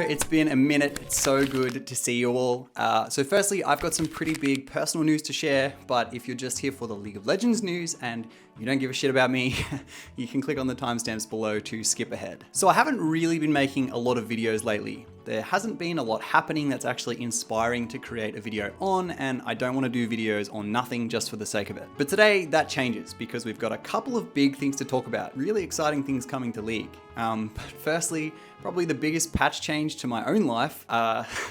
it's been a minute. It's so good to see you all. So firstly, I've got some pretty big personal news to share, but if you're just here for the League of Legends news and you don't give a shit about me, you can click on the timestamps below to skip ahead. So I haven't really been making a lot of videos lately. There hasn't been a lot happening that's actually inspiring to create a video on, and I don't want to do videos on nothing just for the sake of it. But today that changes because we've got a couple of big things to talk about, really exciting things coming to League. But firstly, probably the biggest patch change to my own life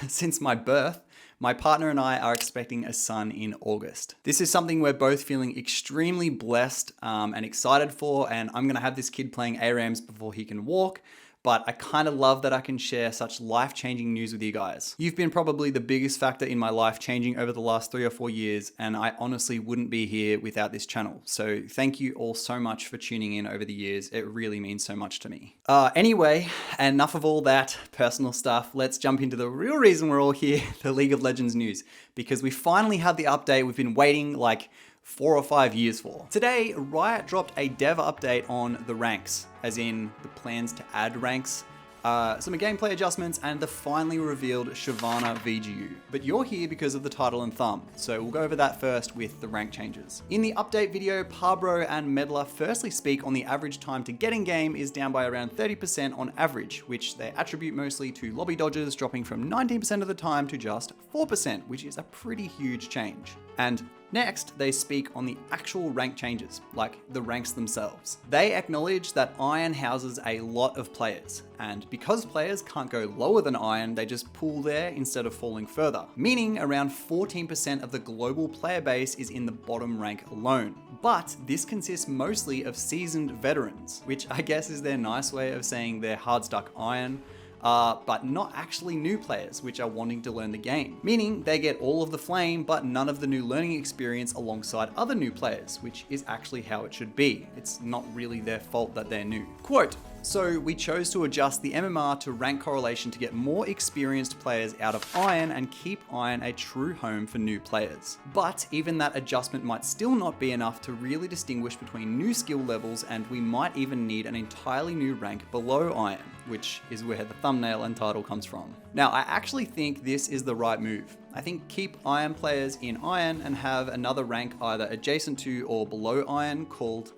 since my birth. My partner and I are expecting a son in August. This is something we're both feeling extremely blessed and excited for, and I'm gonna have this kid playing ARAMs before he can walk. But I kind of love that I can share such life-changing news with you guys. You've been probably the biggest factor in my life changing over the last 3 or 4 years, and I honestly wouldn't be here without this channel. So thank you all so much for tuning in over the years. It really means so much to me. Anyway, enough of all that personal stuff. Let's jump into the real reason we're all here, the League of Legends news, because we finally have the update we've been waiting like 4 or 5 years for. Today, Riot dropped a dev update on the ranks, as in the plans to add ranks, some gameplay adjustments, and the finally revealed Shyvana VGU. But you're here because of the title and thumb, so we'll go over that first with the rank changes. In the update video, Parbro and Medler firstly speak on the average time to get in game is down by around 30% on average, which they attribute mostly to lobby dodges dropping from 19% of the time to just 4%, which is a pretty huge change. And next, they speak on the actual rank changes, like the ranks themselves. They acknowledge that Iron houses a lot of players, and because players can't go lower than Iron, they just pool there instead of falling further, meaning around 14% of the global player base is in the bottom rank alone. But this consists mostly of seasoned veterans, which I guess is their nice way of saying they're hard stuck Iron, but not actually new players, which are wanting to learn the game. Meaning they get all of the flame, but none of the new learning experience alongside other new players, which is actually how it should be. It's not really their fault that they're new. Quote, "So we chose to adjust the MMR to rank correlation to get more experienced players out of Iron and keep Iron a true home for new players. But even that adjustment might still not be enough to really distinguish between new skill levels, and we might even need an entirely new rank below Iron," which is where the thumbnail and title comes from. Now, I actually think this is the right move. I think keep Iron players in Iron and have another rank either adjacent to or below Iron called,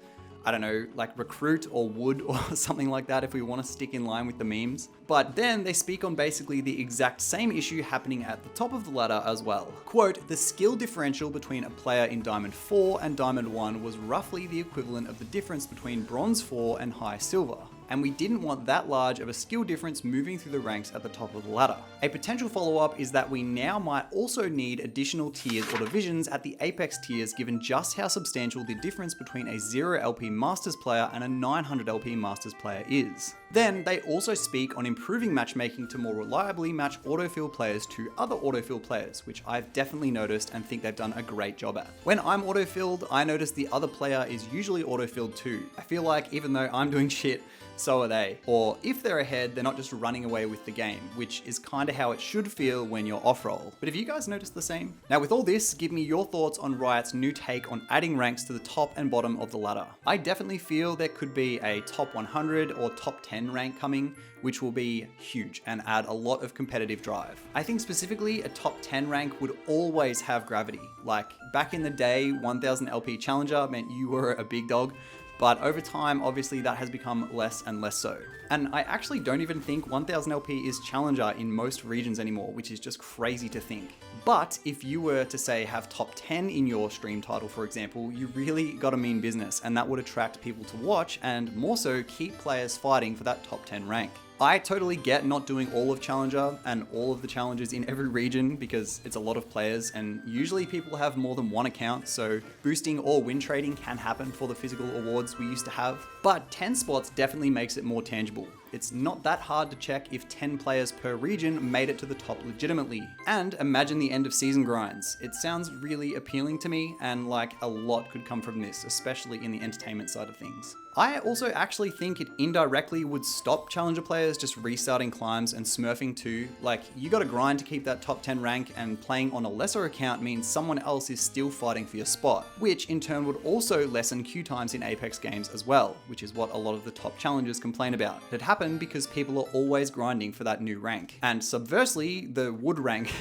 I don't know, like Recruit or Wood or something like that if we want to stick in line with the memes. But then they speak on basically the exact same issue happening at the top of the ladder as well. Quote, "The skill differential between a player in Diamond 4 and Diamond 1 was roughly the equivalent of the difference between Bronze 4 and High Silver. And we didn't want that large of a skill difference moving through the ranks at the top of the ladder. A potential follow-up is that we now might also need additional tiers or divisions at the Apex tiers given just how substantial the difference between a 0 LP Masters player and a 900 LP Masters player is." Then they also speak on improving matchmaking to more reliably match autofill players to other autofill players, which I've definitely noticed and think they've done a great job at. When I'm autofilled, I notice the other player is usually autofilled too. I feel like even though I'm doing shit, so are they. Or if they're ahead, they're not just running away with the game, which is kind of how it should feel when you're off-roll. But have you guys noticed the same? Now with all this, give me your thoughts on Riot's new take on adding ranks to the top and bottom of the ladder. I definitely feel there could be a top 100 or top 10 rank coming, which will be huge and add a lot of competitive drive. I think specifically a top 10 rank would always have gravity. Like back in the day, 1000 LP Challenger meant you were a big dog. But over time, obviously that has become less and less so. And I actually don't even think 1000 LP is Challenger in most regions anymore, which is just crazy to think. But if you were to say have top 10 in your stream title, for example, you really gotta mean business, and that would attract people to watch and more so keep players fighting for that top 10 rank. I totally get not doing all of Challenger and all of the challenges in every region because it's a lot of players and usually people have more than one account, so boosting or win trading can happen for the physical awards we used to have. But 10 spots definitely makes it more tangible. It's not that hard to check if 10 players per region made it to the top legitimately. And imagine the end of season grinds. It sounds really appealing to me, and like a lot could come from this, especially in the entertainment side of things. I also actually think it indirectly would stop challenger players just restarting climbs and smurfing too. Like, you gotta grind to keep that top 10 rank, and playing on a lesser account means someone else is still fighting for your spot, which in turn would also lessen queue times in Apex games as well, which is what a lot of the top challengers complain about. It happens happen because people are always grinding for that new rank. And subversely, the wood rank,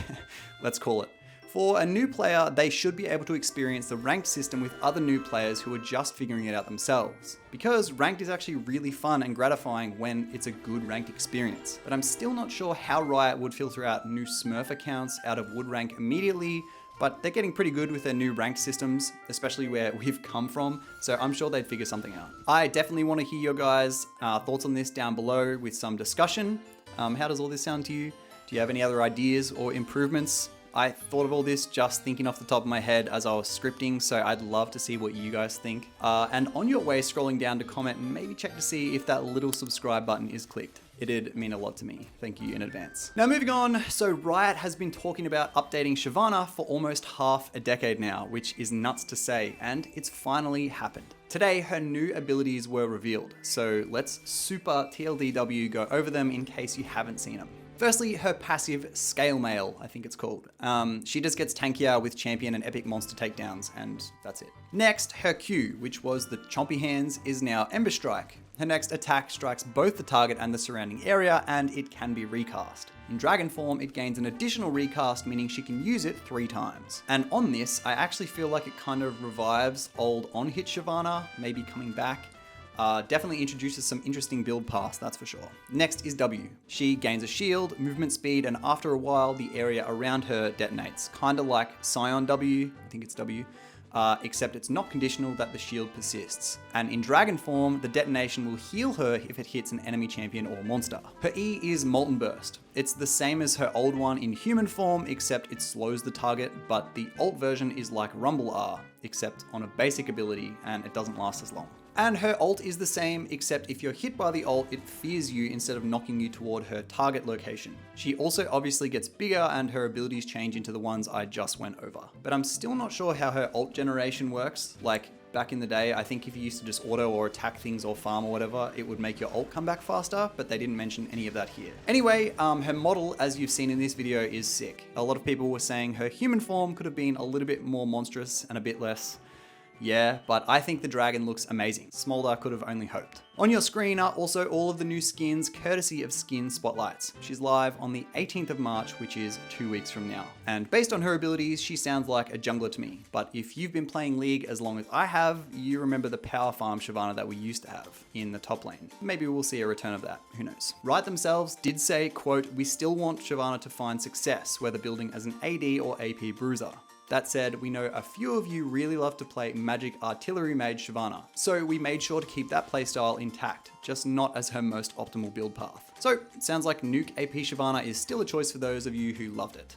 let's call it. For a new player, they should be able to experience the ranked system with other new players who are just figuring it out themselves. Because ranked is actually really fun and gratifying when it's a good ranked experience. But I'm still not sure how Riot would filter out new Smurf accounts out of wood rank immediately, but they're getting pretty good with their new ranked systems, especially where we've come from, so I'm sure they'd figure something out. I definitely want to hear your guys' thoughts on this down below with some discussion. How does all this sound to you? Do you have any other ideas or improvements? I thought of all this just thinking off the top of my head as I was scripting, so I'd love to see what you guys think. And on your way scrolling down to comment, maybe check to see if that little subscribe button is clicked. It'd mean a lot to me. Thank you in advance. Now moving on, so Riot has been talking about updating Shyvana for almost half a decade now, which is nuts to say, and it's finally happened. Today, her new abilities were revealed, so let's super TLDW go over them in case you haven't seen them. Firstly, her passive Scale Mail, I think it's called. She just gets tankier with champion and epic monster takedowns, and that's it. Next, her Q, which was the Chompy Hands, is now Ember Strike. Her next attack strikes both the target and the surrounding area, and it can be recast. In Dragon form, it gains an additional recast, meaning she can use it 3 times. And on this, I actually feel like it kind of revives old on-hit Shyvana, maybe coming back. Definitely introduces some interesting build paths, that's for sure. Next is W. She gains a shield, movement speed, and after a while, the area around her detonates. Kinda like Scion W, I think it's W, except it's not conditional that the shield persists. And in Dragon form, the detonation will heal her if it hits an enemy champion or monster. Her E is Molten Burst. It's the same as her old one in human form, except it slows the target, but the alt version is like Rumble R, except on a basic ability, and it doesn't last as long. And her ult is the same, except if you're hit by the ult, it fears you instead of knocking you toward her target location. She also obviously gets bigger and her abilities change into the ones I just went over. But I'm still not sure how her ult generation works. Like, back in the day, I think if you used to just auto or attack things or farm or whatever, it would make your ult come back faster, but they didn't mention any of that here. Anyway, her model, as you've seen in this video, is sick. A lot of people were saying her human form could have been a little bit more monstrous and a bit less. Yeah, but I think the dragon looks amazing. Smolder could have only hoped. On your screen are also all of the new skins, courtesy of Skin Spotlights. She's live on the 18th of March, which is 2 weeks from now. And based on her abilities, she sounds like a jungler to me. But if you've been playing League as long as I have, you remember the power farm Shyvana that we used to have in the top lane. Maybe we'll see a return of that, who knows. Riot themselves did say, quote, "We still want Shyvana to find success, whether building as an AD or AP bruiser. That said, we know a few of you really love to play Magic Artillery Mage Shyvana, so we made sure to keep that playstyle intact, just not as her most optimal build path." So it sounds like Nuke AP Shyvana is still a choice for those of you who loved it.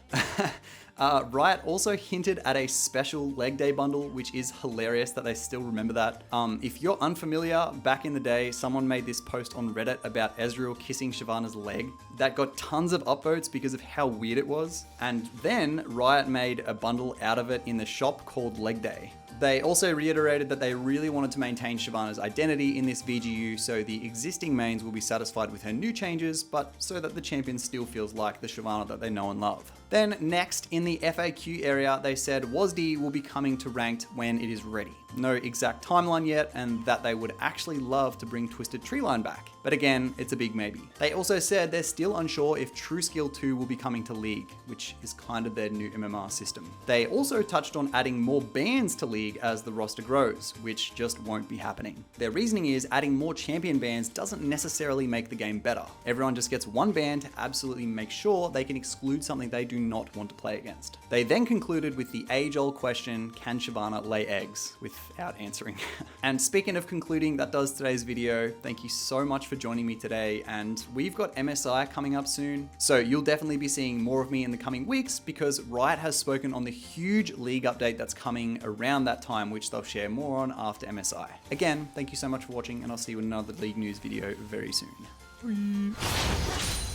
Riot also hinted at a special leg day bundle, which is hilarious that they still remember that. If you're unfamiliar, back in the day, someone made this post on Reddit about Ezreal kissing Shyvana's leg that got tons of upvotes because of how weird it was. And then Riot made a bundle out of it in the shop called Leg Day. They also reiterated that they really wanted to maintain Shyvana's identity in this VGU, so the existing mains will be satisfied with her new changes, but so that the champion still feels like the Shyvana that they know and love. Then next, in the FAQ area, they said WASD will be coming to ranked when it is ready. No exact timeline yet, and that they would actually love to bring Twisted Treeline back. But again, it's a big maybe. They also said they're still unsure if True Skill 2 will be coming to League, which is kind of their new MMR system. They also touched on adding more bans to League as the roster grows, which just won't be happening. Their reasoning is adding more champion bans doesn't necessarily make the game better. Everyone just gets one ban to absolutely make sure they can exclude something they do not want to play against. They then concluded with the age-old question, can Shyvana lay eggs? Without answering. And speaking of concluding, that does today's video. Thank you so much for joining me today, and we've got MSI coming up soon, so you'll definitely be seeing more of me in the coming weeks because Riot has spoken on the huge League update that's coming around that time, which they'll share more on after MSI. Again, thank you so much for watching, and I'll see you in another League news video very soon. Bye.